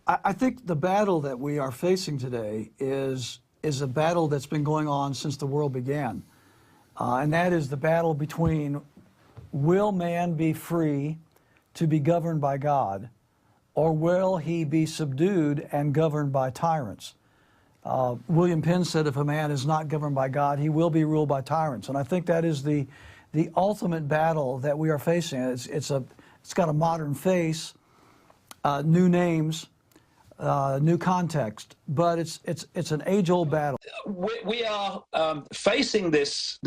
I think the battle that we are facing today is a battle that's been going on since the world began. And that is the battle between, will man be free to be governed by God, or will he be subdued and governed by tyrants? William Penn said, if a man is not governed by God, he will be ruled by tyrants. And I think that is the ultimate battle that we are facing. It's got a modern face, new names, new context, but it's an age-old battle. We are facing this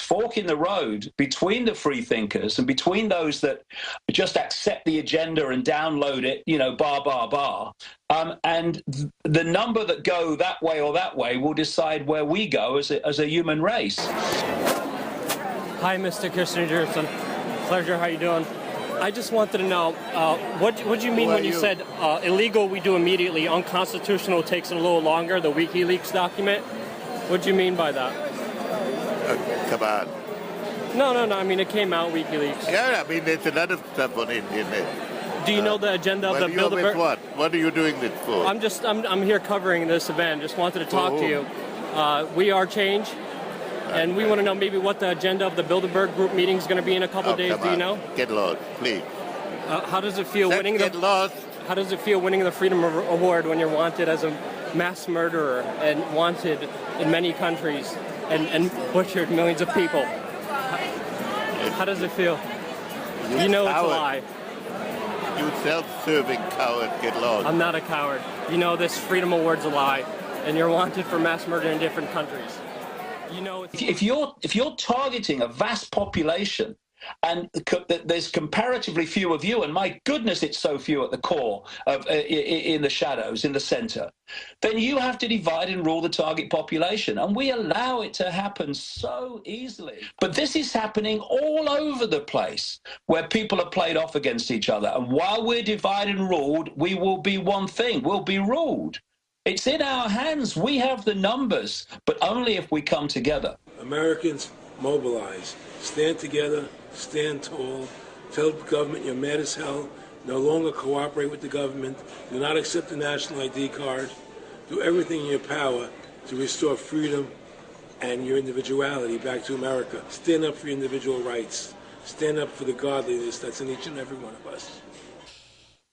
fork in the road between the free thinkers and between those that just accept the agenda and download it, bar. And the number that go that way or that way will decide where we go as a human race. Hi, Mr. Kissinger. It's a pleasure. How you doing? I just wanted to know, what do you mean when you said illegal we do immediately, unconstitutional takes a little longer, the WikiLeaks document? What do you mean by that? Come on. No. I mean, it came out, WikiLeaks. Yeah, I mean, there's a lot of stuff on it in it. Do you know the agenda of the Bilderberg? What? What are you doing this for? I'm here covering this event. Just wanted to talk to you. We are change. And we want to know maybe what the agenda of the Bilderberg Group meeting is going to be in a couple of days. Do you know? Get lost, please. How does it feel winning Get lost. How does it feel winning the Freedom Award when you're wanted as a mass murderer and wanted in many countries and butchered millions of people? How does it feel? You know it's a lie. You self-serving coward, get lost. I'm not a coward. You know this Freedom Award's a lie, and you're wanted for mass murder in different countries. You know, if you're targeting a vast population and there's comparatively few of you, and my goodness, it's so few at the core of in the shadows, in the center, then you have to divide and rule the target population, and we allow it to happen so easily. But this is happening all over the place, where people are played off against each other, and while we're divided and ruled, we will be one thing: we'll be ruled. It's in our hands. We have the numbers, but only if we come together. Americans, mobilize. Stand together, stand tall. Tell the government you're mad as hell. No longer cooperate with the government. Do not accept the national ID card. Do everything in your power to restore freedom and your individuality back to America. Stand up for your individual rights. Stand up for the godliness that's in each and every one of us.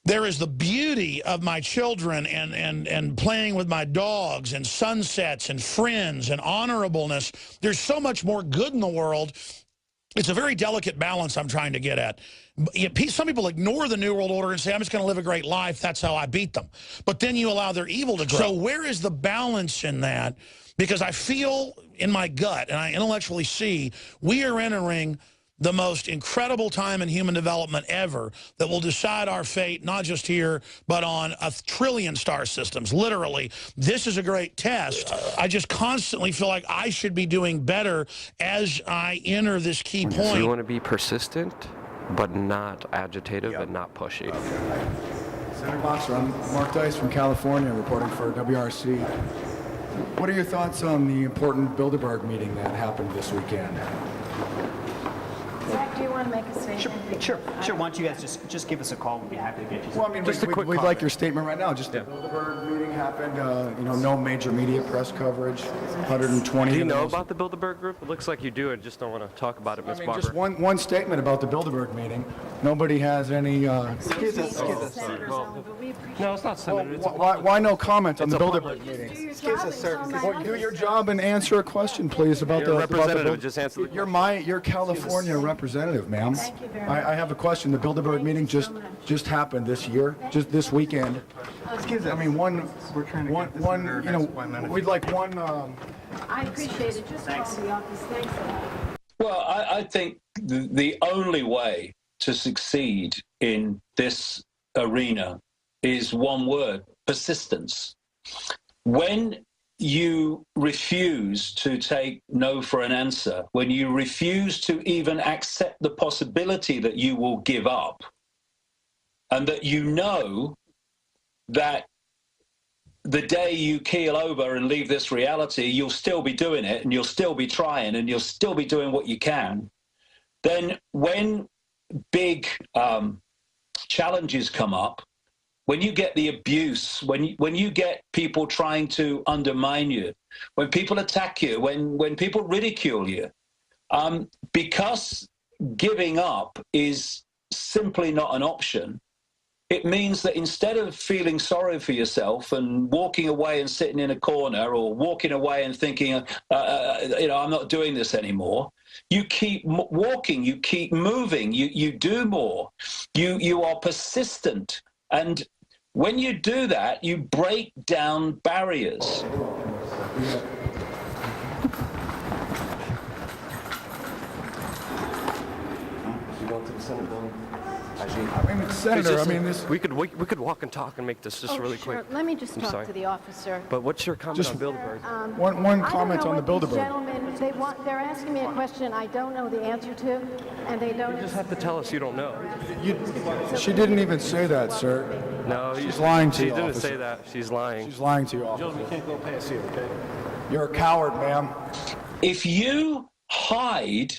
There is the beauty of my children and playing with my dogs and sunsets and friends and honorableness. There's so much more good in the world. It's a very delicate balance I'm trying to get at. Some people ignore the New World Order and say, I'm just going to live a great life. That's how I beat them. But then you allow their evil to grow. So where is the balance in that? Because I feel in my gut, and I intellectually see, we are entering the most incredible time in human development ever that will decide our fate, not just here, but on 1 trillion star systems. Literally, this is a great test. I just constantly feel like I should be doing better as I enter this key point. So you want to be persistent, but not agitative and not pushy. Senator Boxer, I'm Mark Dice from California, reporting for WRC. What are your thoughts on the important Bilderberg meeting that happened this weekend? Zach, do you want to make a statement? Sure. Why don't you guys just give us a call? We'll be happy to get you some. Well, I mean, we'd like your statement right now. Just the Bilderberg meeting happened, no major media press coverage, 120. Do you know about the Bilderberg Group? It looks like you do. I just don't want to talk about it, Ms. Barber. Just one statement about the Bilderberg meeting. Nobody has any... Excuse us. No, it's not Senator. Why no comment on the Bilderberg meeting? Do your job and answer a question, please, about the representative. Just answer the question. You're California representative, ma'am. Thank you very much. I have a question. The Bilderberg meeting just happened this year, just this weekend. Excuse me. I mean, we'd like one. I appreciate it. Just call the office. Thanks a lot. Well, I think the only way to succeed in this arena is one word: persistence. When you refuse to take no for an answer, when you refuse to even accept the possibility that you will give up, and that you know that the day you keel over and leave this reality, you'll still be doing it, and you'll still be trying, and you'll still be doing what you can, then when big challenges come up, when you get the abuse, when you get people trying to undermine you, when people attack you, when people ridicule you, because giving up is simply not an option, it means that instead of feeling sorry for yourself and walking away and sitting in a corner, or walking away and thinking, I'm not doing this anymore, you keep walking, you keep moving, you do more, you are persistent. And when you do that, you break down barriers. I mean, Senator, we could walk and talk and make this just really Sure. quick. Let me just I'm talk sorry. to the officer. But what's your comment on Bilderberg? one comment on the Bilderberg. Gentlemen, they're asking me a question I don't know the answer to, and they don't. You just have to tell us you don't know. She didn't even say that, sir. No, she's lying to you. you. She didn't officer. say that. She's lying. She's lying to you, officer. Gentlemen, you can't go past here, okay? You're a coward, ma'am. If you hide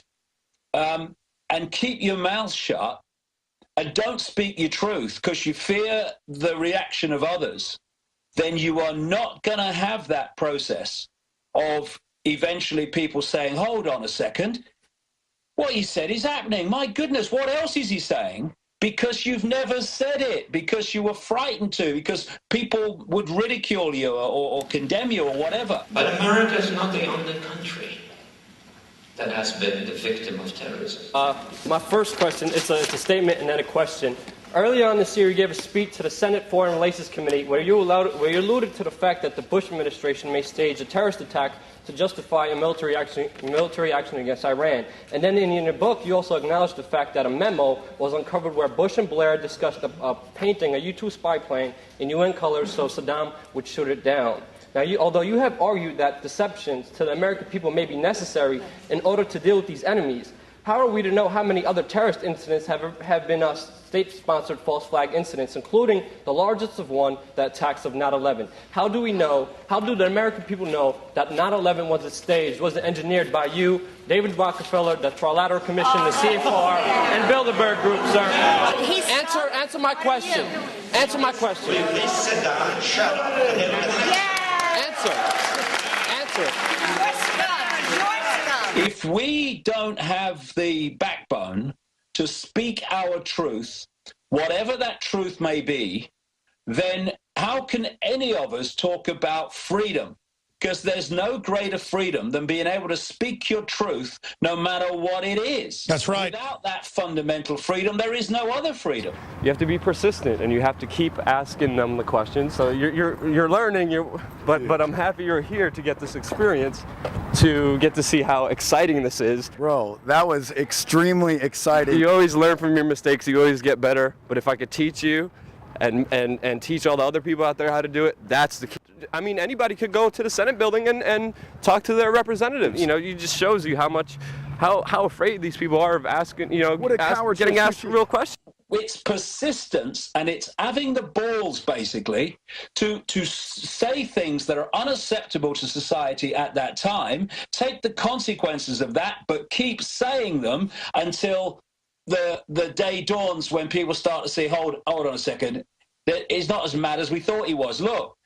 and keep your mouth shut and don't speak your truth because you fear the reaction of others, then you are not going to have that process of eventually people saying, hold on a second, what he said is happening. My goodness, what else is he saying? Because you've never said it, because you were frightened to, because people would ridicule you or condemn you or whatever. But America is not the only country that has been the victim of terrorism. My first question, it's a statement and then a question. Earlier on this year, you gave a speech to the Senate Foreign Relations Committee where you alluded to the fact that the Bush administration may stage a terrorist attack to justify a military action against Iran. And then in your book, you also acknowledged the fact that a memo was uncovered where Bush and Blair discussed a painting, a U-2 spy plane, in UN colors so Saddam would shoot it down. Now, although you have argued that deceptions to the American people may be necessary in order to deal with these enemies, how are we to know how many other terrorist incidents have been state-sponsored false flag incidents, including the largest of one, the attacks of 9/11? How do we know, how do the American people know that 9/11 wasn't staged, wasn't engineered by you, David Rockefeller, the Trilateral Commission, the CFR, and Bilderberg Group, sir? Answer my question. Answer my question. Please sit down and shut up. Answer. If we don't have the backbone to speak our truth, whatever that truth may be, then how can any of us talk about freedom? Because there's no greater freedom than being able to speak your truth no matter what it is. That's right. Without that fundamental freedom, there is no other freedom. You have to be persistent, and you have to keep asking them the questions. So you're learning. But I'm happy you're here to get this experience, to get to see how exciting this is. Bro, that was extremely exciting. You always learn from your mistakes. You always get better. But if I could teach you, and teach all the other people out there how to do it, that's the key. I mean, anybody could go to the Senate building and talk to their representatives. You know, it just shows you how afraid these people are of asking, getting asked real questions. It's persistence, and it's having the balls, basically, to say things that are unacceptable to society at that time, take the consequences of that, but keep saying them until the day dawns when people start to say, hold on a second, he's not as mad as we thought he was. Look,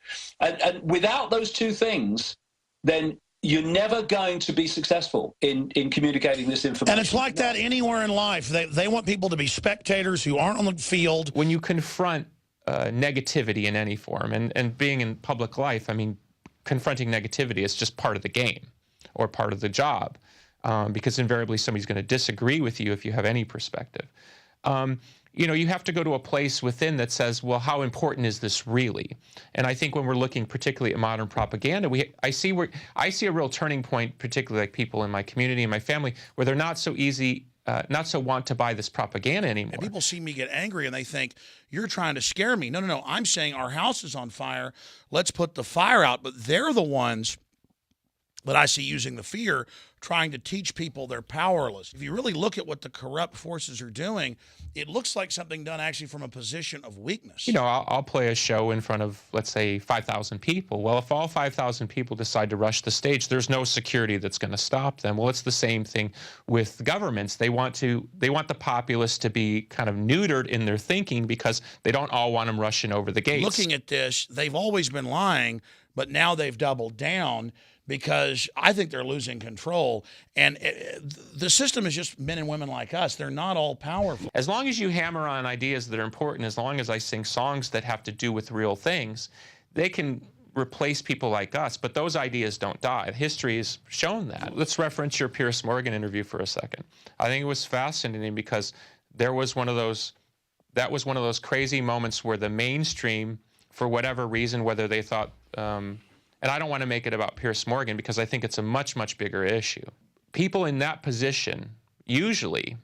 and without those two things, then you're never going to be successful in communicating this information. And it's like that anywhere in life. They want people to be spectators who aren't on the field. When you confront negativity in any form, and being in public life, I mean, confronting negativity is just part of the game or part of the job, because invariably somebody's going to disagree with you if you have any perspective. You have to go to a place within that says, well, how important is this really? And I think when we're looking particularly at modern propaganda, I see a real turning point, particularly like people in my community and my family, where they're not so want to buy this propaganda anymore. And people see me get angry and they think, you're trying to scare me. No. I'm saying our house is on fire. Let's put the fire out. But they're the ones but I see using the fear, trying to teach people they're powerless. If you really look at what the corrupt forces are doing, it looks like something done actually from a position of weakness. You know, I'll play a show in front of, let's say, 5,000 people. Well, if all 5,000 people decide to rush the stage, there's no security that's going to stop them. Well, it's the same thing with governments. They want the populace to be kind of neutered in their thinking because they don't all want them rushing over the gates. Looking at this, they've always been lying, but now they've doubled down, because I think they're losing control. And the system is just men and women like us. They're not all powerful. As long as you hammer on ideas that are important, as long as I sing songs that have to do with real things, they can replace people like us, but those ideas don't die. History has shown that. Let's reference your Piers Morgan interview for a second. I think it was fascinating because that was one of those crazy moments where the mainstream, for whatever reason, whether they thought, and I don't want to make it about Piers Morgan because I think it's a much, much bigger issue. People in that position, usually,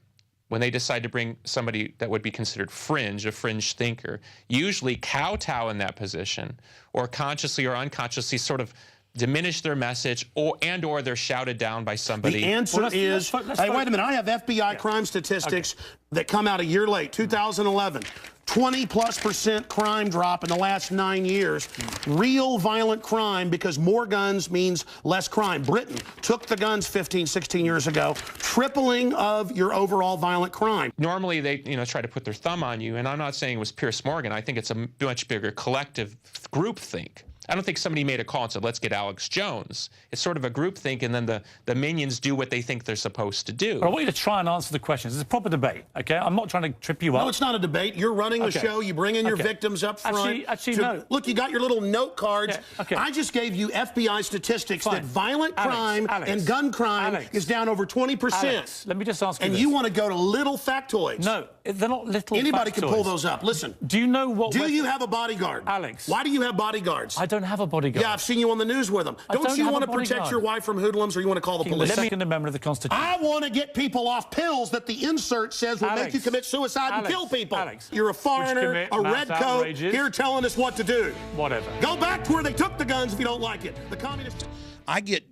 when they decide to bring somebody that would be considered fringe, a fringe thinker, usually kowtow in that position, or consciously or unconsciously sort of diminish their message, or they're shouted down by somebody. The answer is, hey, wait a minute, I have FBI crime statistics that come out a year late, 2011. 20+% crime drop in the last 9 years. Real violent crime, because more guns means less crime. Britain took the guns 15, 16 years ago, tripling of your overall violent crime. Normally they try to put their thumb on you, and I'm not saying it was Piers Morgan. I think it's a much bigger collective groupthink. I don't think somebody made a call and said, let's get Alex Jones. It's sort of a groupthink, and then the minions do what they think they're supposed to do. But I want you to try and answer the questions. It's a proper debate, okay? I'm not trying to trip you up. No, it's not a debate. You're running the show. You bring in your victims up front. Actually, no. Look, you got your little note cards. Yeah, okay. I just gave you FBI statistics that violent crime and gun crime is down over 20%. Alex, let me just ask you And this. you want to go to little factoids. No, they're not little Anybody factoids. can pull those up. Listen. Do you know what... Do you have a bodyguard? Alex. Why do you have bodyguards? I don't have a bodyguard. Yeah, I've seen you on the news with them. Don't you want to protect your wife from hoodlums, or you want to call the police? The Second Amendment of the Constitution. I want to get people off pills that the insert says will make you commit suicide and kill people. You're a foreigner, a red coat, here telling us what to do. Whatever. Go back to where they took the guns if you don't like it. The communists... I get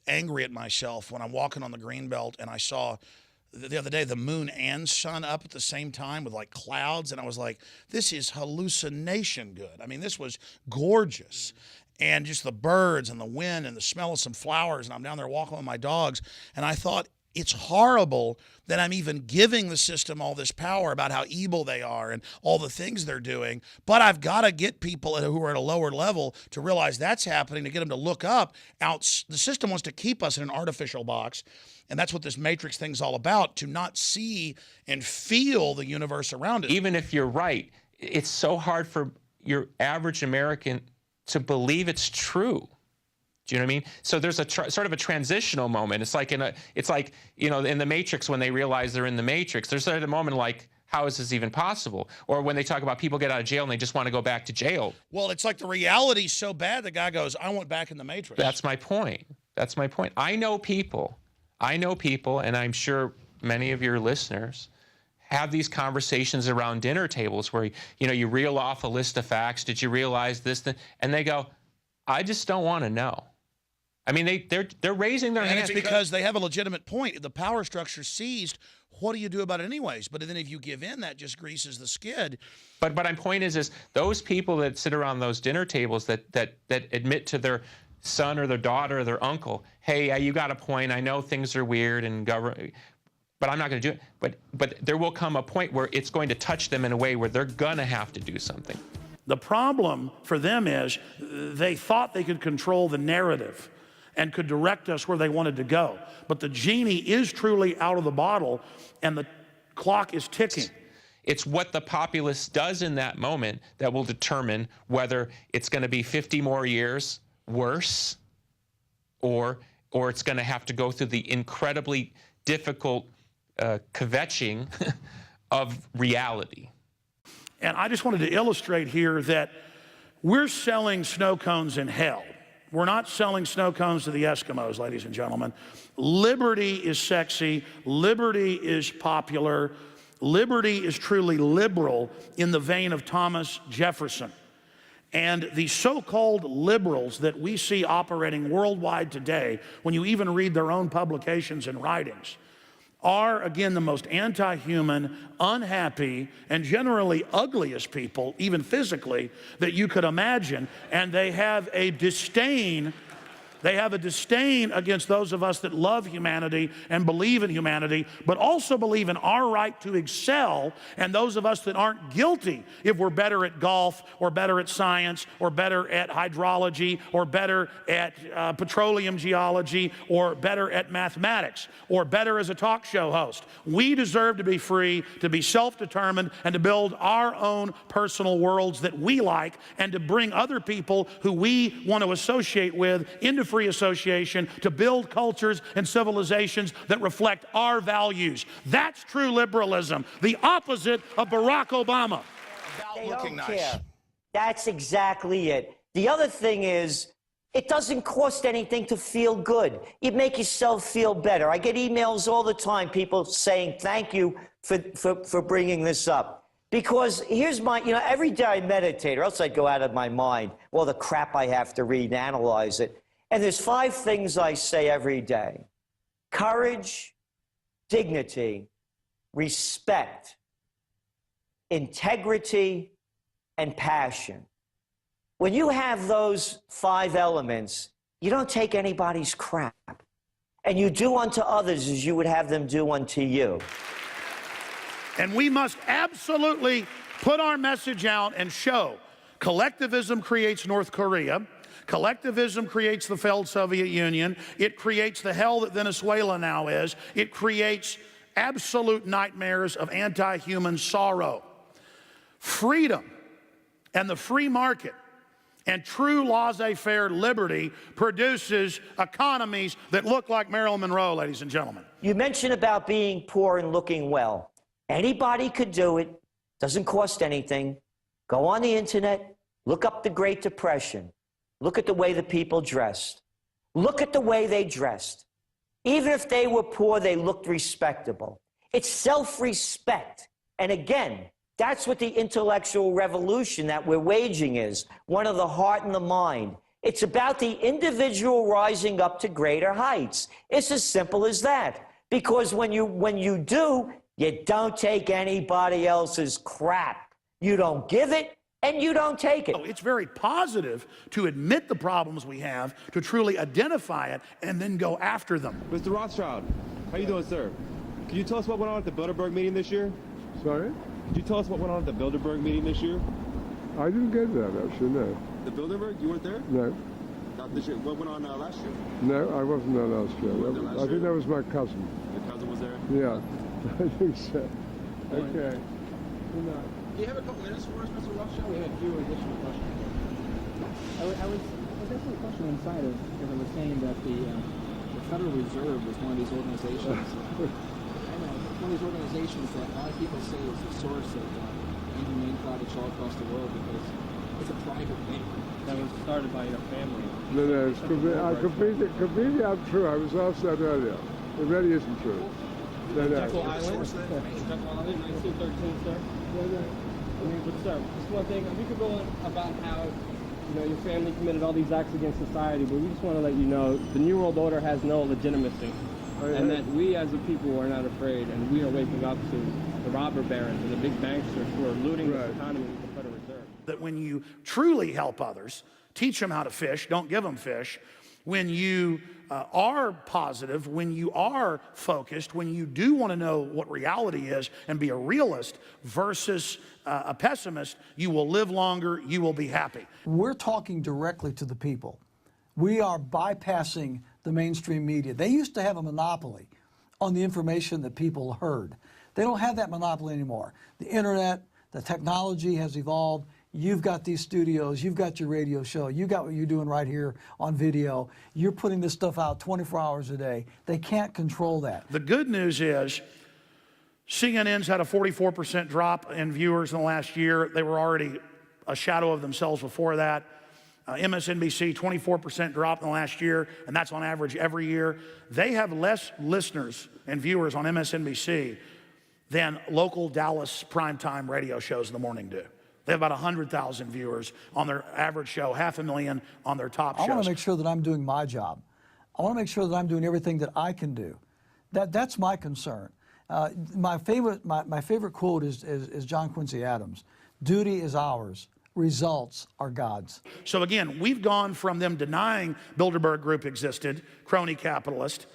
angry at myself when I'm walking on the Greenbelt and I saw the other day the moon and sun up at the same time with like clouds, and I was like, this is hallucination good. I mean, this was gorgeous. And just the birds and the wind and the smell of some flowers, and I'm down there walking with my dogs, and I thought, it's horrible that I'm even giving the system all this power about how evil they are and all the things they're doing. But I've got to get people who are at a lower level to realize that's happening, to get them to look up. The system wants to keep us in an artificial box, and that's what this matrix thing's all about, to not see and feel the universe around us. Even if you're right, it's so hard for your average American to believe it's true. Do you know what I mean? So there's a sort of a transitional moment. It's like in the Matrix, when they realize they're in the Matrix, there's a moment like, how is this even possible? Or when they talk about people get out of jail and they just want to go back to jail. Well, it's like the reality's so bad, the guy goes, I want back in the Matrix. That's my point. That's my point. I know people, and I'm sure many of your listeners have these conversations around dinner tables where, you reel off a list of facts. Did you realize this? And they go, I just don't want to know. I mean, they're raising their hands. And it's because they have a legitimate point. If the power structure's seized, what do you do about it anyways? But then if you give in, that just greases the skid. But my point is those people that sit around those dinner tables that admit to their son or their daughter or their uncle, hey, you got a point. I know things are weird and government, but I'm not going to do it. But there will come a point where it's going to touch them in a way where they're going to have to do something. The problem for them is they thought they could control the narrative and could direct us where they wanted to go. But the genie is truly out of the bottle, and the clock is ticking. It's what the populace does in that moment that will determine whether it's going to be 50 more years worse, or it's going to have to go through the incredibly difficult kvetching of reality. And I just wanted to illustrate here that we're selling snow cones in hell. We're not selling snow cones to the Eskimos, ladies and gentlemen. Liberty is sexy. Liberty is popular. Liberty is truly liberal in the vein of Thomas Jefferson. And the so-called liberals that we see operating worldwide today, when you even read their own publications and writings, are, again, the most anti-human, unhappy, and generally ugliest people, even physically, that you could imagine. And they have a disdain. They have a disdain against those of us that love humanity and believe in humanity, but also believe in our right to excel, and those of us that aren't guilty if we're better at golf or better at science or better at hydrology or better at petroleum geology or better at mathematics or better as a talk show host. We deserve to be free, to be self-determined, and to build our own personal worlds that we like, and to bring other people who we want to associate with into free association, to build cultures and civilizations that reflect our values. That's true liberalism, the opposite of Barack Obama. They don't care. That's exactly it. The other thing is, it doesn't cost anything to feel good. You make yourself feel better. I get emails all the time, people saying thank you for bringing this up. Because here's my, every day I meditate, or else I'd go out of my mind, all the crap I have to read and analyze it. And there's 5 things I say every day: courage, dignity, respect, integrity, and passion. When you have those 5 elements, you don't take anybody's crap. And you do unto others as you would have them do unto you. And we must absolutely put our message out and show collectivism creates North Korea. Collectivism creates the failed Soviet Union. It creates the hell that Venezuela now is. It creates absolute nightmares of anti-human sorrow. Freedom and the free market and true laissez-faire liberty produces economies that look like Marilyn Monroe, ladies and gentlemen. You mentioned about being poor and looking well. Anybody could do it. Doesn't cost anything. Go on the internet, look up the Great Depression. Look at the way the people dressed. Look at the way they dressed. Even if they were poor, they looked respectable. It's self-respect. And again, that's what the intellectual revolution that we're waging is. One of the heart and the mind. It's about the individual rising up to greater heights. It's as simple as that. Because when you do, you don't take anybody else's crap. You don't give it, and you don't take it. It's very positive to admit the problems we have, to truly identify it, and then go after them. Mr. Rothschild, how you doing, sir? Can you tell us what went on at the Bilderberg meeting this year? Sorry? Could you tell us what went on at the Bilderberg meeting this year? I didn't get that, actually, no. The Bilderberg? You weren't there? No. Not this year. What went on last year? No, I wasn't there last year. I think that was my cousin. Your cousin was there? Yeah, I think so. Okay. Good night. Do you have a couple minutes for us, Mr. Rothschild? We have a few additional questions. I was asking a question inside of, because I was saying that the Federal Reserve was one of these organizations. I know, it's one of these organizations that a lot of people say is the source of inhumane products all across the world because it's a private bank that was started by a family. No, it's completely untrue. I was asked that earlier. It really isn't true. No. Jekyll Island? Jekyll Island, 1913, sir? I mean, but sir, just one thing, we could go on about how, your family committed all these acts against society, but we just want to let you know the New World Order has no legitimacy, and that we as a people are not afraid, and we are waking up to the robber barons and the big banksters who are looting this economy with the Federal Reserve. That when you truly help others, teach them how to fish, don't give them fish, when you are positive, when you are focused, when you do want to know what reality is and be a realist versus a pessimist, you will live longer, you will be happy. We're talking directly to the people. We are bypassing the mainstream media. They used to have a monopoly on the information that people heard. They don't have that monopoly anymore. The internet, the technology has evolved. You've got these studios, you've got your radio show, you got what you're doing right here on video. You're putting this stuff out 24 hours a day. They can't control that. The good news is CNN's had a 44% drop in viewers in the last year. They were already a shadow of themselves before that. MSNBC, 24% drop in the last year, and that's on average every year. They have less listeners and viewers on MSNBC than local Dallas primetime radio shows in the morning do. They have about 100,000 viewers on their average show, 500,000 on their top shows. I want to make sure that I'm doing my job. I want to make sure that I'm doing everything that I can do. That's my concern. My favorite quote is John Quincy Adams. Duty is ours. Results are God's. So again, we've gone from them denying Bilderberg Group existed, crony capitalist,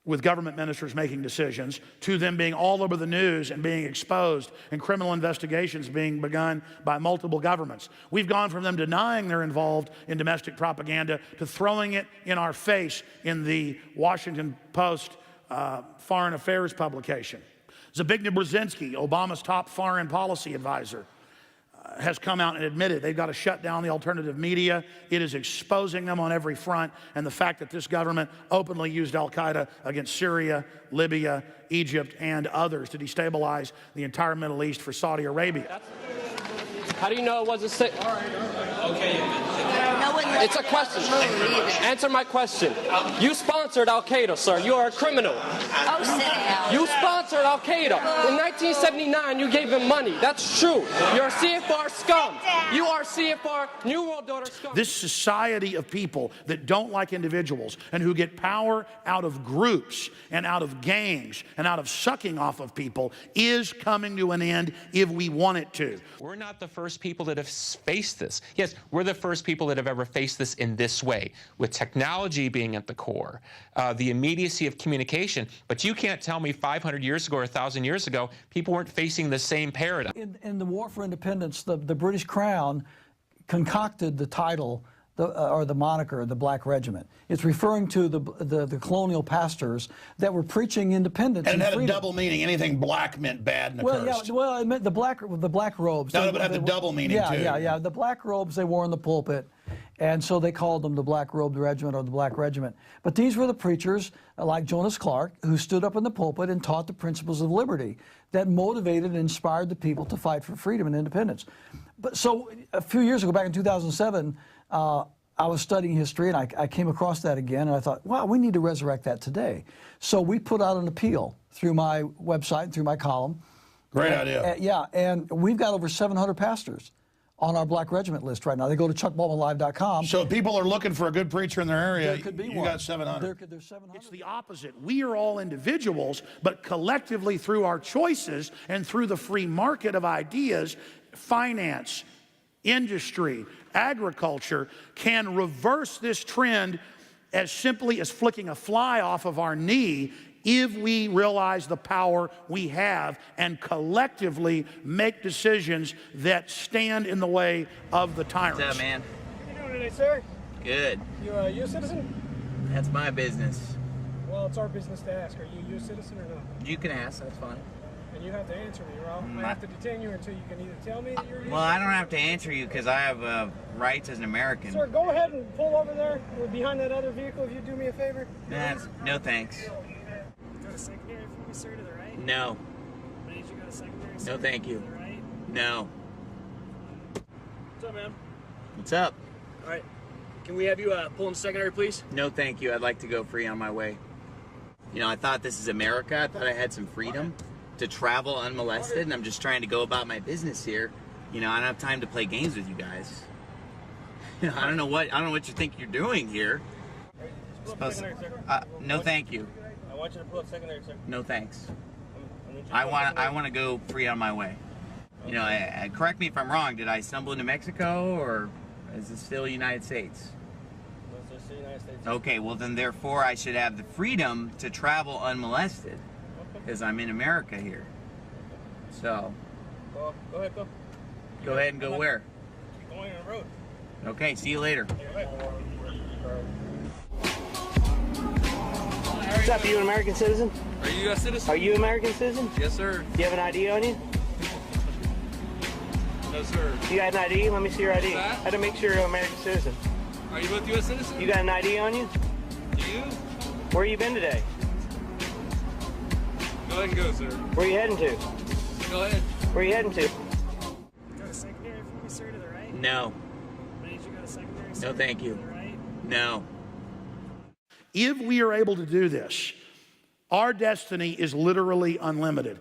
with government ministers making decisions, to them being all over the news and being exposed and criminal investigations being begun by multiple governments. We've gone from them denying they're involved in domestic propaganda to throwing it in our face in the Washington Post foreign affairs publication. Zbigniew Brzezinski, Obama's top foreign policy advisor, has come out and admitted they've got to shut down the alternative media. It is exposing them on every front, and the fact that this government openly used al-Qaeda against Syria, Libya, Egypt, and others to destabilize the entire Middle East for Saudi Arabia. How do you know it wasn't sick? Okay. It's a question. Answer my question. You sponsored Al-Qaeda, sir. You are a criminal. Oh, sit down. You sponsored Al-Qaeda. In 1979, you gave him money. That's true. You're a CFR scum. You are CFR New World Order scum. This society of people that don't like individuals and who get power out of groups and out of gangs and out of sucking off of people is coming to an end if we want it to. We're not the first people that have faced this. Yes, we're the first people that have ever faced this in this way, with technology being at the core, the immediacy of communication. But you can't tell me 500 years ago or 1,000 years ago, people weren't facing the same paradigm. In the War for Independence, the British Crown concocted the title or the moniker, the Black Regiment. It's referring to the colonial pastors that were preaching independence And it had freedom. a double meaning. Anything black meant bad and accursed. Well, it meant the black robes. No, but it had the double meaning too. Yeah. The black robes they wore in the pulpit, and so they called them the Black Robed Regiment or the Black Regiment. But these were the preachers like Jonas Clark who stood up in the pulpit and taught the principles of liberty that motivated and inspired the people to fight for freedom and independence. But so a few years ago, back in 2007. I was studying history, and I came across that again, and I thought, wow, we need to resurrect that today. So we put out an appeal through my website, through my column. Great idea. Yeah, and we've got over 700 pastors on our Black Regiment list right now. They go to chuckbaldwinlive.com. So if people are looking for a good preacher in their area, there could be you one. got 700. There's 700. It's the opposite. We are all individuals, but collectively through our choices and through the free market of ideas, finance, industry, agriculture can reverse this trend as simply as flicking a fly off of our knee if we realize the power we have and collectively make decisions that stand in the way of the tyrants. What's up, man? How you doing today, sir? Good. You a U.S. citizen? That's my business. Well, it's our business to ask. Are you a U.S. citizen or not? You can ask, that's fine. And you have to answer me, or I have to detain you until you can either tell me that you're a U.S. Well, I don't have to answer you because I have rights as an American. Sir, go ahead and pull over there behind that other vehicle if you do me a favor. No thanks. Go to secondary for me, sir, to the right? No. I need you to go to secondary. No, thank you. To the right? No. What's up, man? What's up? All right. Can we have you pull in secondary, please? No, thank you. I'd like to go free on my way. You know, I thought this is America. I thought I had some freedom to travel unmolested, and I'm just trying to go about my business here. You know, I don't have time to play games with you guys. You know, I don't know what you think you're doing here. Pull up secondary, sir. No, thank you. I want you to pull up secondary, sir. No, thanks. I I want to go free on my way. You know, correct me if I'm wrong. Did I stumble into Mexico, or is it still United States? Let's just say United States. Okay, well then, therefore, I should have the freedom to travel unmolested, because I'm in America here. So. Go ahead, go. Go ahead and go where? Keep going on the road. Okay, see you later. What's up, you an American citizen? Are you a U.S. citizen? Are you an American citizen? Yes, sir. Do you have an ID on you? No, sir. You got an ID? Let me see your ID. What's that? How to make sure you're an American citizen. Are you both U.S. citizens? You got an ID on you? Do you? Where you been today? Go ahead and go, sir. Where you heading to? Go ahead. Where you heading to? Go to secondary for me, sir, to the right? No. I need you to go to secondary, No, thank you. to the right? No. If we are able to do this, our destiny is literally unlimited.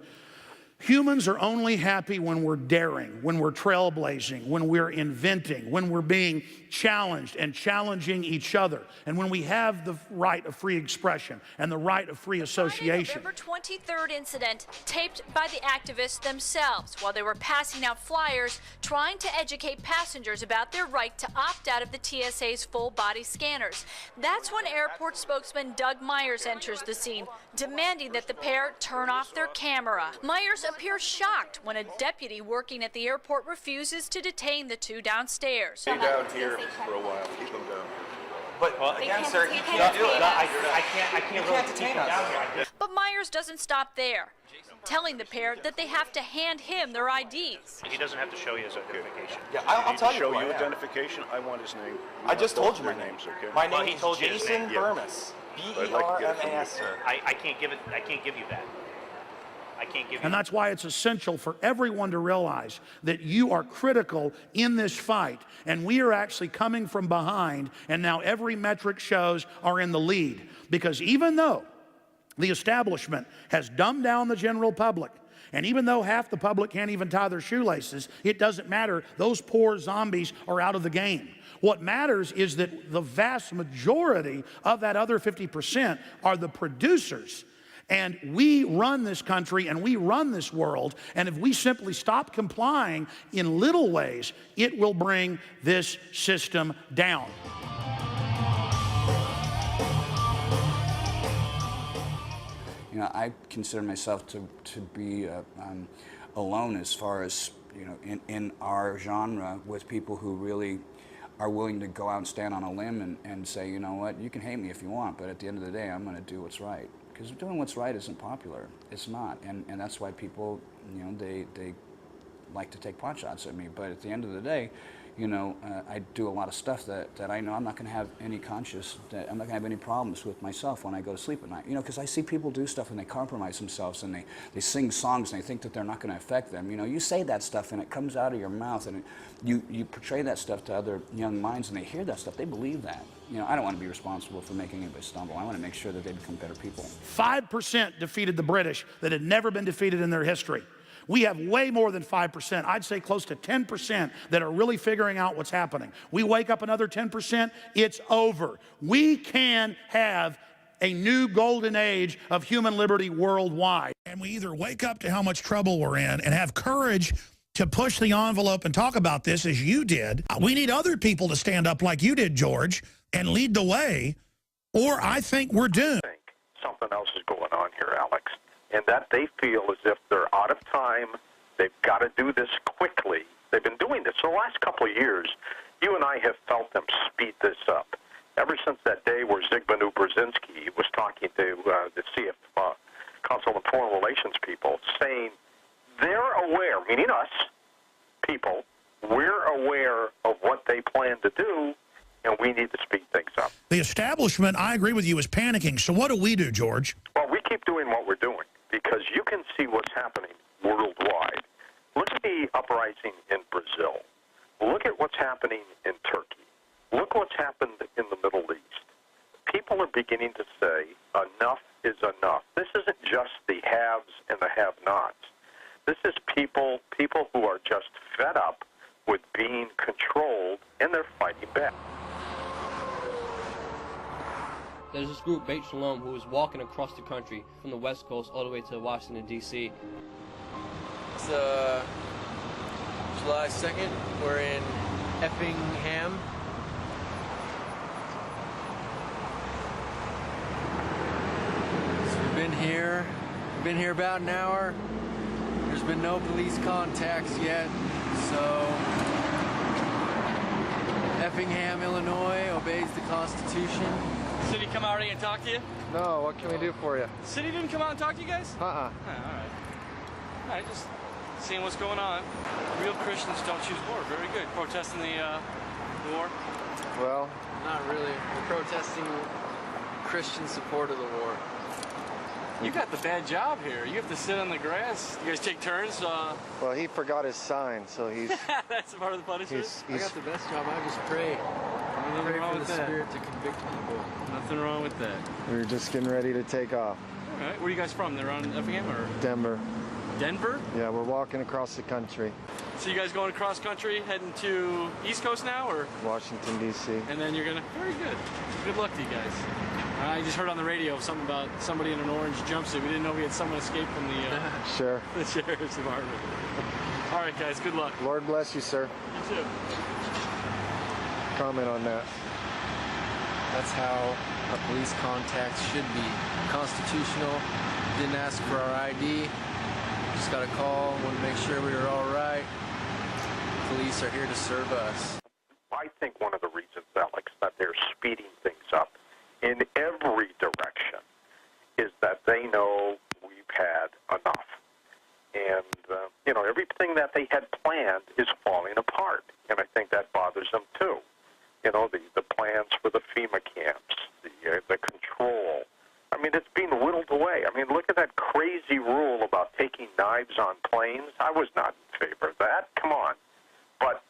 Humans are only happy when we're daring, when we're trailblazing, when we're inventing, when we're being challenged and challenging each other, and when we have the right of free expression and the right of free association. November 23rd incident taped by the activists themselves while they were passing out flyers trying to educate passengers about their right to opt out of the TSA's full-body scanners. That's when airport spokesman Doug Myers enters the scene, demanding that the pair turn off their camera. Myers appears shocked when a deputy working at the airport refuses to detain the two downstairs. Stay down here for a while. Keep them down. But again, sir, he can't do it. I can't really detain us. But Myers doesn't stop there, telling the pair that they have to hand him their IDs. He doesn't have to show you his identification. Yeah, I'll tell you. Show you identification. I want his name. I just told you my names. Okay. My name is Jason Bermas. B-E-R-M-A-S, sir. I can't give it. I can't give you that. I can't give you. And that's why it's essential for everyone to realize that you are critical in this fight, and we are actually coming from behind, and now every metric shows are in the lead. Because even though the establishment has dumbed down the general public, and even though half the public can't even tie their shoelaces, it doesn't matter. Those poor zombies are out of the game. What matters is that the vast majority of that other 50% are the producers. And we run this country and we run this world, and if we simply stop complying in little ways, it will bring this system down. You know, I consider myself to be alone as far as, you know, in our genre, with people who really are willing to go out and stand on a limb and say, you know what, you can hate me if you want, but at the end of the day, I'm going to do what's right. Because doing what's right isn't popular. It's not, and that's why people, you know, they like to take pot shots at me. But at the end of the day, you know, I do a lot of stuff that I know I'm not going to have any I'm not going to have any problems with myself when I go to sleep at night. You know, because I see people do stuff and they compromise themselves and they sing songs and they think that they're not going to affect them. You know, you say that stuff and it comes out of your mouth and you portray that stuff to other young minds and they hear that stuff, they believe that. You know, I don't want to be responsible for making anybody stumble. I want to make sure that they become better people. 5% defeated the British that had never been defeated in their history. We have way more than 5%. I'd say close to 10% that are really figuring out what's happening. We wake up another 10%, it's over. We can have a new golden age of human liberty worldwide. And we either wake up to how much trouble we're in and have courage to push the envelope and talk about this as you did. We need other people to stand up like you did, George, and lead the way, or I think we're doomed. I think something else is going on here, Alex, and that they feel as if they're out of time. They've got to do this quickly. They've been doing this for the last couple of years. You and I have felt them speed this up. Ever since that day where Zygmunt Brzezinski was talking to the CF, Council on Foreign Relations people, saying they're aware, meaning us, people, we're aware of what they plan to do, and we need to speed things up. The establishment, I agree with you, is panicking. So what do we do, George? Well, we keep doing what we're doing because you can see what's happening worldwide. Look at the uprising in Brazil. Look at what's happening in Turkey. Look what's happened in the Middle East. People are beginning to say enough is enough. This isn't just the haves and the have-nots. This is people who are just fed up with being controlled, and they're fighting back. There's this group, Beit Shalom, who is walking across the country from the West Coast all the way to Washington, D.C. It's July 2nd. We're in Effingham. So we've been here about an hour. There's been no police contacts yet, so Effingham, Illinois obeys the Constitution. City come out already and talk to you? No, what can we do for you? City didn't come out and talk to you guys? Uh-uh. All right, just seeing what's going on. Real Christians don't choose war. Very good. Protesting the war? Well, not really. We're protesting Christian support of the war. You got the bad job here. You have to sit on the grass. You guys take turns? Well, he forgot his sign, so he's... That's part of the punishment? I got the best job. I just pray. Nothing wrong with the that. Spirit to convict people. Nothing wrong with that. We're just getting ready to take off. All right. Where are you guys from? They're on Effingham or? Denver. Denver? Yeah, we're walking across the country. So you guys going across country, heading to East Coast now, or? Washington, D.C. And then you're gonna, very good. Good luck to you guys. I just heard on the radio something about somebody in an orange jumpsuit. We didn't know we had someone escaped from the, Sure. the sheriff's department. All right, guys, good luck. Lord bless you, sir. You too. Comment on that. That's how a police contact should be. Constitutional. Didn't ask for our ID. Just got a call. Wanted to make sure we were all right. Police are here to serve us. I think one of the reasons, Alex, that they're speeding things up in every direction is that they know we've had enough. And, everything that they had planned is falling apart. And I think that bothers them, too. The plans for the FEMA camps, the control. I mean, it's being whittled away. I mean, look at that crazy rule about taking knives on planes. I was not in favor of that. Come on. But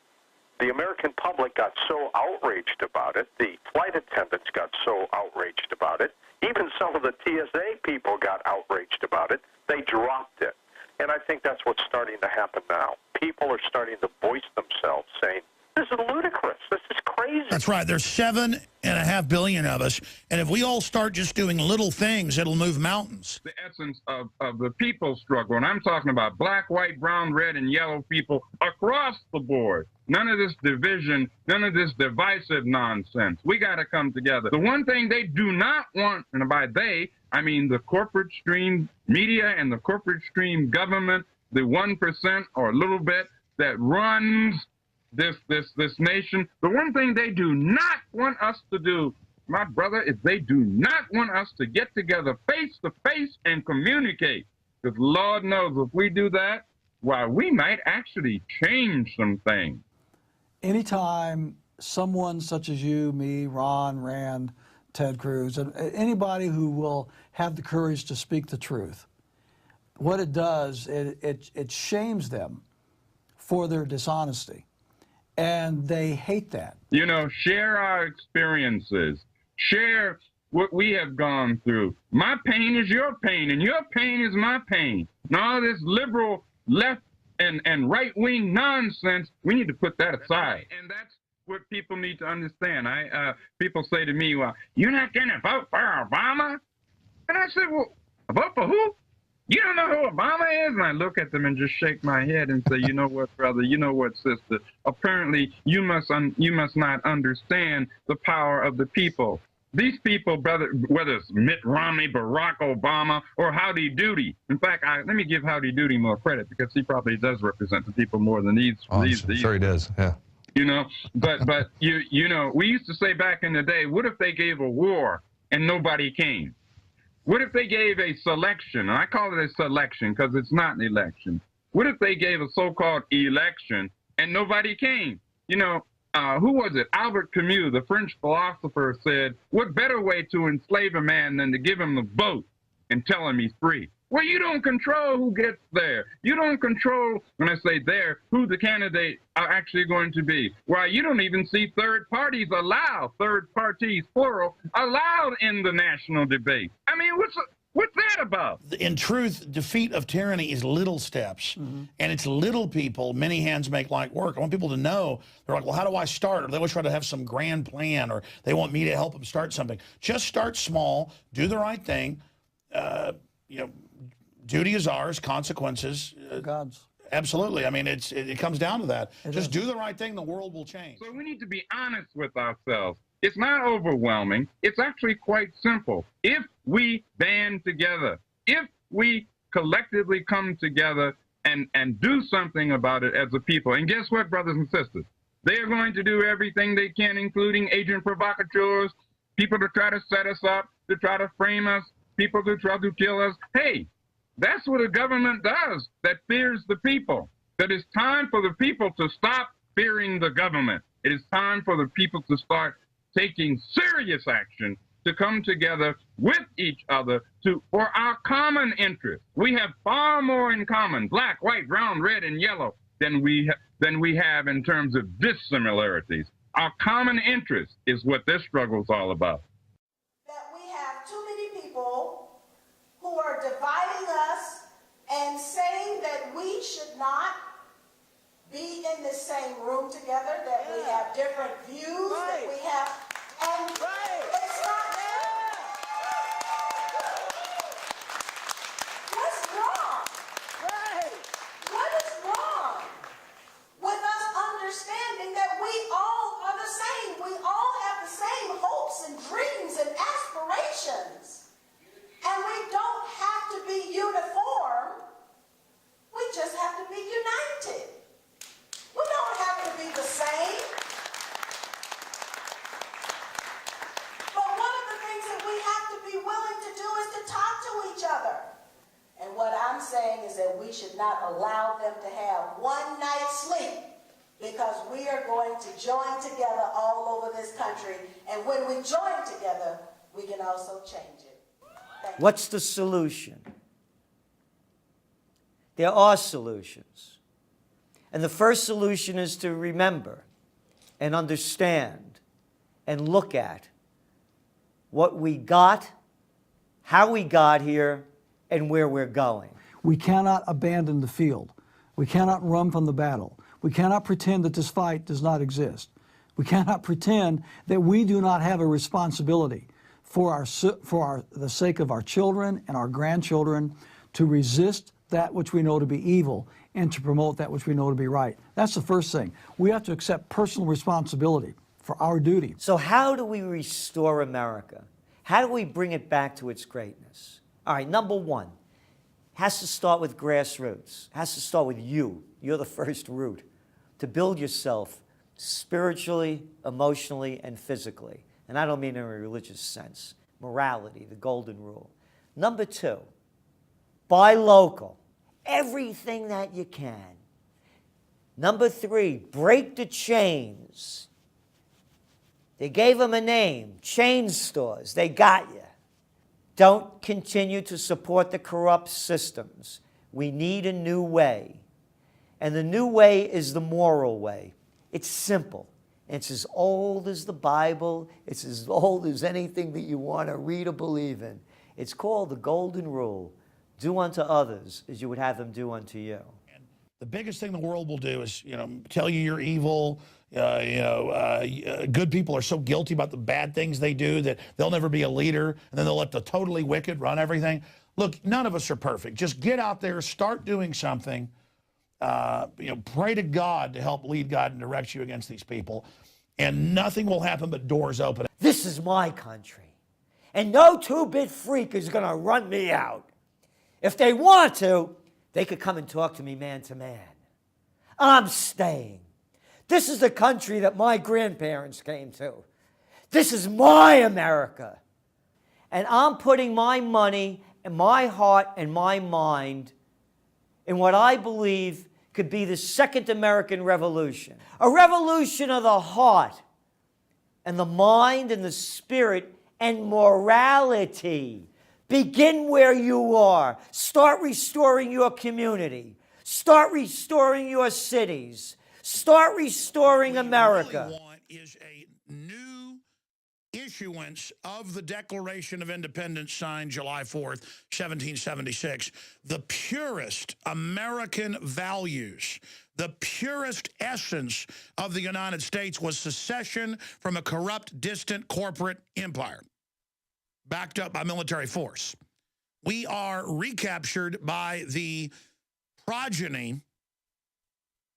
the American public got so outraged about it. The flight attendants got so outraged about it. Even some of the TSA people got outraged about it. They dropped it. And I think that's what's starting to happen now. People are starting to voice themselves, saying, this is ludicrous. This is crazy. That's right. There's 7.5 billion of us. And if we all start just doing little things, it'll move mountains. The essence of the people's struggle. And I'm talking about black, white, brown, red, and yellow people across the board. None of this division, none of this divisive nonsense. We got to come together. The one thing they do not want, and by they, I mean the corporate stream media and the corporate stream government, the 1% or a little bit that runs this nation. The one thing they do not want us to do, my brother, is they do not want us to get together face to face and communicate. Because Lord knows if we do that, why, we might actually change some things. Anytime someone such as you, me, Ron, Rand, Ted Cruz, and anybody who will have the courage to speak the truth, what it does, it shames them for their dishonesty. And they hate that. Share our experiences. Share what we have gone through. My pain is your pain, and your pain is my pain. And all this liberal left and right-wing nonsense, we need to put that aside. And that's what people need to understand. People say to me, well, you're not going to vote for Obama? And I said, well, vote for who? You don't know who Obama is? And I look at them and just shake my head and say, you know what, brother, you know what, sister, apparently you must not understand the power of the people. These people, brother, whether it's Mitt Romney, Barack Obama, or Howdy Doody. In fact, let me give Howdy Doody more credit because he probably does represent the people more than these. Sure he does, yeah. But we used to say back in the day, what if they gave a war and nobody came? What if they gave a selection, and I call it a selection because it's not an election. What if they gave a so-called election and nobody came? Who was it? Albert Camus, the French philosopher, said, what better way to enslave a man than to give him the vote and tell him he's free? Well, you don't control who gets there. You don't control, when I say there, who the candidates are actually going to be. Well, you don't even see third parties allowed, third parties, plural, allowed in the national debate. I mean, what's that about? In truth, defeat of tyranny is little steps. And it's little people, many hands make light work. I want people to know, they're like, well, how do I start? Or they always try to have some grand plan, or they want me to help them start something. Just start small, do the right thing. Duty is ours, consequences. God's. Absolutely. I mean, it comes down to that. Just do the right thing, the world will change. So we need to be honest with ourselves. It's not overwhelming. It's actually quite simple. If we band together, if we collectively come together and do something about it as a people, and guess what, brothers and sisters? They are going to do everything they can, including agent provocateurs, people to try to set us up, to try to frame us, people to try to kill us. Hey, that's what a government does that fears the people. That it's time for the people to stop fearing the government. It is time for the people to start taking serious action, to come together with each other for our common interest. We have far more in common, black, white, brown, red, and yellow, than we have in terms of dissimilarities. Our common interest is what this struggle is all about. That we have too many people who are dividing us and saying be in the same room together, that we have different views, that we have, and it's not what's wrong? What is wrong with us understanding that we all are the same? We all have the same hopes and dreams and aspirations. And we don't have to be uniform. We just have to be united. We don't have to be the same. But one of the things that we have to be willing to do is to talk to each other. And what I'm saying is that we should not allow them to have one night's sleep, because we are going to join together all over this country. And when we join together, we can also change it. What's the solution? There are solutions. And the first solution is to remember and understand and look at what we got, how we got here, and where we're going. We cannot abandon the field. We cannot run from the battle. We cannot pretend that this fight does not exist. We cannot pretend that we do not have a responsibility for the sake of our children and our grandchildren to resist that which we know to be evil and to promote that which we know to be right. That's the first thing. We have to accept personal responsibility for our duty. So how do we restore America? How do we bring it back to its greatness? All right, number one, has to start with grassroots. Has to start with you. You're the first root to build yourself spiritually, emotionally, and physically. And I don't mean in a religious sense. Morality, the golden rule. Number two, buy local. Everything that you can. Number three, break the chains. They gave them a name, chain stores. They got you. Don't continue to support the corrupt systems. We need a new way. And the new way is the moral way. It's simple. It's as old as the Bible. It's as old as anything that you want to read or believe in. It's called the Golden Rule. Do unto others as you would have them do unto you. The biggest thing the world will do is, tell you you're evil. Good people are so guilty about the bad things they do that they'll never be a leader, and then they'll let the totally wicked run everything. Look, none of us are perfect. Just get out there, start doing something. Pray to God to help lead God and direct you against these people, and nothing will happen but doors open. This is my country, and no two-bit freak is going to run me out. If they want to, they could come and talk to me man to man. I'm staying. This is the country that my grandparents came to. This is my America. And I'm putting my money and my heart and my mind in what I believe could be the second American Revolution. A revolution of the heart and the mind and the spirit and morality. Begin where you are. Start restoring your community. Start restoring your cities. Start restoring America. What we really want is a new issuance of the Declaration of Independence signed July 4th, 1776. The purest American values, the purest essence of the United States was secession from a corrupt, distant corporate empire, backed up by military force. We are recaptured by the progeny,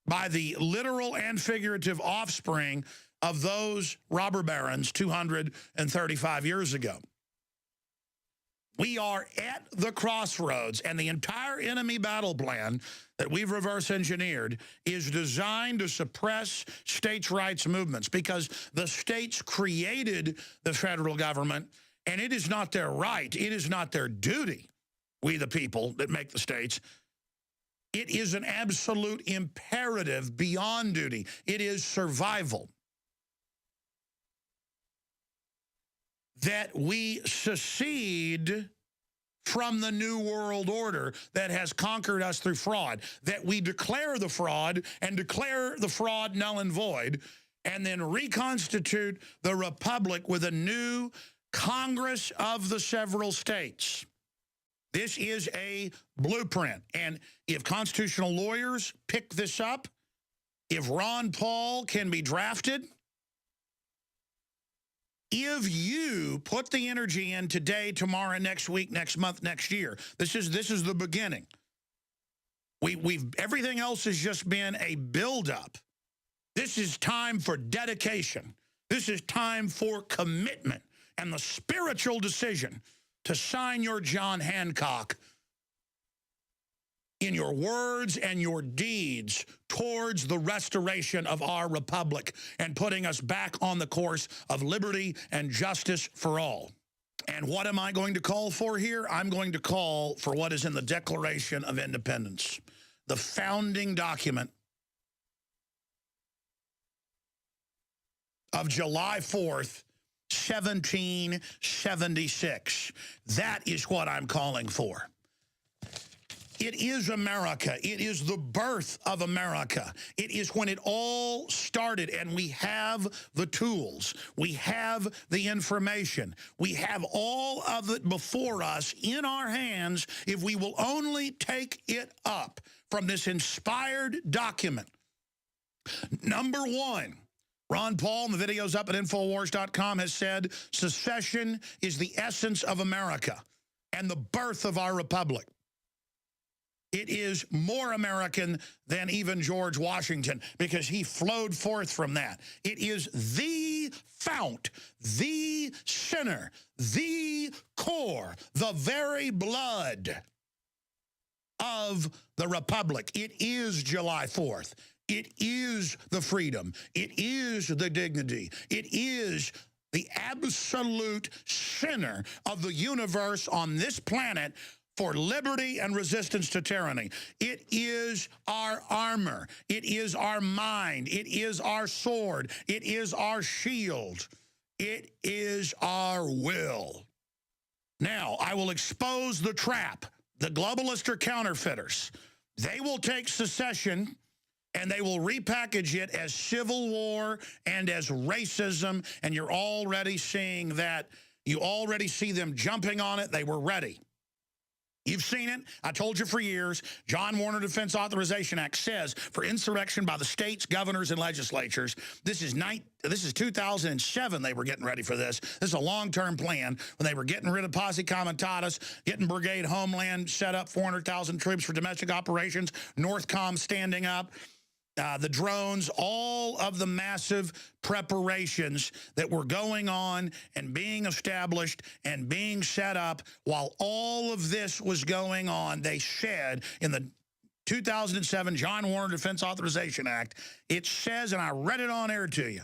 by the literal and figurative offspring of those robber barons 235 years ago. We are at the crossroads, and the entire enemy battle plan that we've reverse engineered is designed to suppress states' rights movements, because the states created the federal government, and it is not their right, it is not their duty, we the people that make the states. It is an absolute imperative beyond duty. It is survival. That we secede from the New World Order that has conquered us through fraud. That we declare the fraud and declare the fraud null and void, and then reconstitute the republic with a new Congress of the several states. This is a blueprint, and if constitutional lawyers pick this up if Ron Paul can be drafted, if you put the energy in today, tomorrow, next week, next month, next year, this is the beginning. Everything else has just been a buildup. This is time for dedication. This is time for commitment and the spiritual decision to sign your John Hancock in your words and your deeds towards the restoration of our republic and putting us back on the course of liberty and justice for all. And what am I going to call for here? I'm going to call for what is in the Declaration of Independence, the founding document of July 4th, 1776. That is what I'm calling for. It is America. It is the birth of America. It is when it all started, and we have the tools. We have the information. We have all of it before us in our hands if we will only take it up from this inspired document. Number one, Ron Paul, in the videos up at Infowars.com, has said secession is the essence of America and the birth of our republic. It is more American than even George Washington because he flowed forth from that. It is the fount, the center, the core, the very blood of the republic. It is July 4th. It is the freedom. It is the dignity. It is the absolute center of the universe on this planet for liberty and resistance to tyranny. It is our armor. It is our mind. It is our sword. It is our shield. It is our will. Now, I will expose the trap. The globalists are counterfeiters. They will take secession and they will repackage it as civil war and as racism, and you're already seeing that. You already see them jumping on it. They were ready. You've seen it. I told you for years. John Warner Defense Authorization Act says for insurrection by the states, governors, and legislatures. This is 2007 they were getting ready for this. This is a long-term plan when they were getting rid of Posse Comitatus, getting Brigade Homeland set up, 400,000 troops for domestic operations, Northcom standing up. The drones, all of the massive preparations that were going on and being established and being set up while all of this was going on, they said in the 2007 John Warner Defense Authorization Act, it says, and I read it on air to you,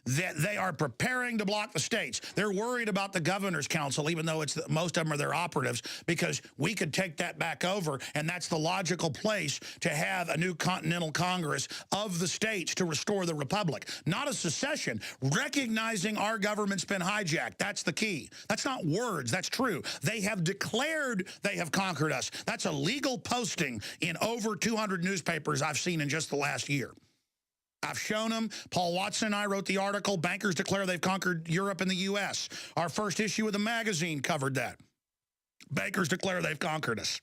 that they are preparing to block the states. They're worried about the governor's council, even though most of them are their operatives, because we could take that back over, and that's the logical place to have a new continental Congress of the states to restore the republic. Not a secession, recognizing our government's been hijacked. That's the key. That's not words. That's true. They have declared they have conquered us. That's a legal posting in over 200 newspapers I've seen in just the last year. I've shown them. Paul Watson and I wrote the article, Bankers Declare They've Conquered Europe and the U.S. Our first issue of the magazine covered that. Bankers declare they've conquered us.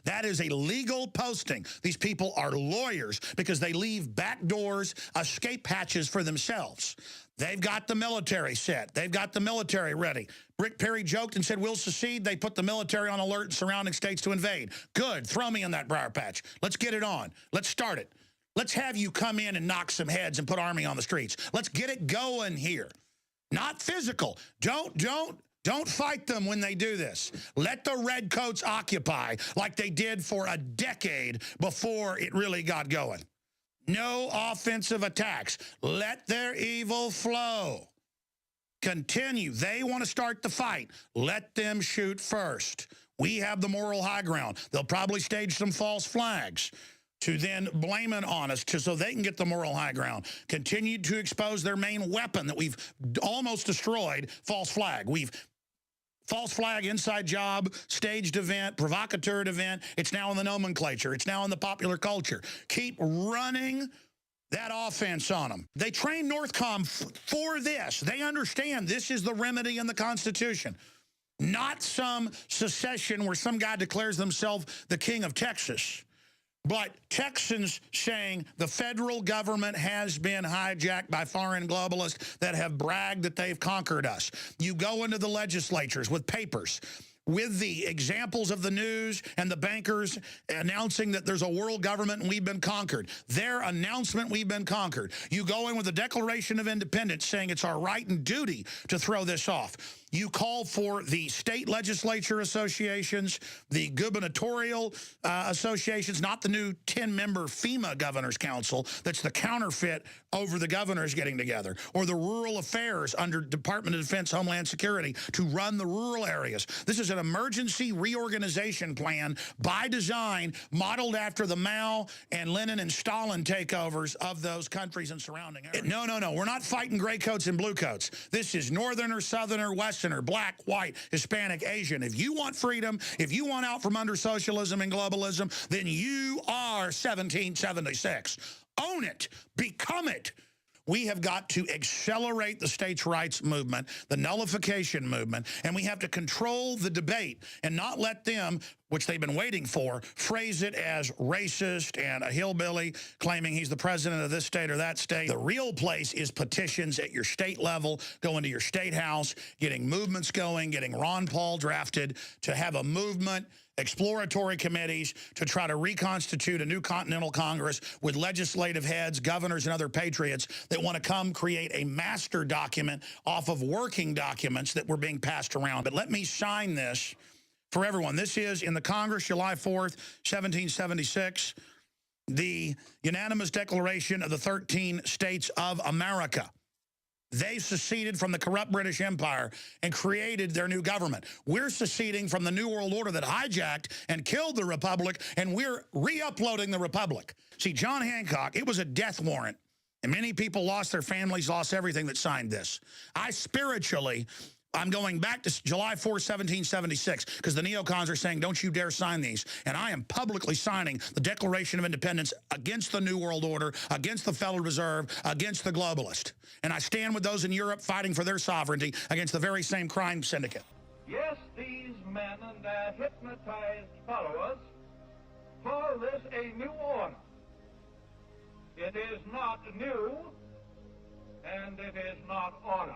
That is a legal posting. These people are lawyers because they leave back doors, escape hatches for themselves. They've got the military set. They've got the military ready. Rick Perry joked and said, we'll secede. They put the military on alert in surrounding states to invade. Good. Throw me in that briar patch. Let's get it on. Let's start it. Let's have you come in and knock some heads and put army on the streets. Let's get it going here. Not physical. Don't fight them when they do this. Let the redcoats occupy like they did for a decade before it really got going. No offensive attacks. Let their evil flow. Continue. They want to start the fight. Let them shoot first. We have the moral high ground. They'll probably stage some false flags to then blame it on us so they can get the moral high ground. Continue to expose their main weapon that we've almost destroyed, false flag. False flag, inside job, staged event, provocateur event. It's now in the nomenclature. It's now in the popular culture. Keep running that offense on them. They train Northcom for this. They understand this is the remedy in the Constitution. Not some secession where some guy declares himself the king of Texas. But Texans saying the federal government has been hijacked by foreign globalists that have bragged that they've conquered us. You go into the legislatures with papers with the examples of the news and the bankers announcing that there's a world government and we've been conquered. Their announcement, we've been conquered. You go in with the Declaration of Independence saying it's our right and duty to throw this off. You call for the state legislature associations, the gubernatorial associations, not the new 10-member FEMA Governor's Council that's the counterfeit over the governors getting together, or the rural affairs under Department of Defense, Homeland Security to run the rural areas. This is an emergency reorganization plan by design, modeled after the Mao and Lenin and Stalin takeovers of those countries and surrounding areas. No, no, no. We're not fighting gray coats and blue coats. This is northerner, southerner, westerner, black, white, Hispanic, Asian. If you want freedom, if you want out from under socialism and globalism, then you are 1776. Own it. Become it. We have got to accelerate the states' rights movement, the nullification movement, and we have to control the debate and not let them, which they've been waiting for, phrase it as racist and a hillbilly claiming he's the president of this state or that state. The real place is petitions at your state level, going to your state house, getting movements going, getting Ron Paul drafted to have a movement, exploratory committees to try to reconstitute a new Continental Congress with legislative heads, governors, and other patriots that want to come create a master document off of working documents that were being passed around. But let me sign this for everyone. This is in the Congress, July 4th, 1776, the unanimous declaration of the 13 states of America. They seceded from the corrupt British Empire and created their new government. We're seceding from the New World Order that hijacked and killed the Republic, and we're re-uploading the Republic. See, John Hancock, it was a death warrant, and many people lost their families, lost everything that signed this. I'm going back to July 4, 1776, because the neocons are saying, don't you dare sign these. And I am publicly signing the Declaration of Independence against the New World Order, against the Federal Reserve, against the globalist. And I stand with those in Europe fighting for their sovereignty against the very same crime syndicate. Yes, these men and their hypnotized followers call this a new order. It is not new, and it is not order.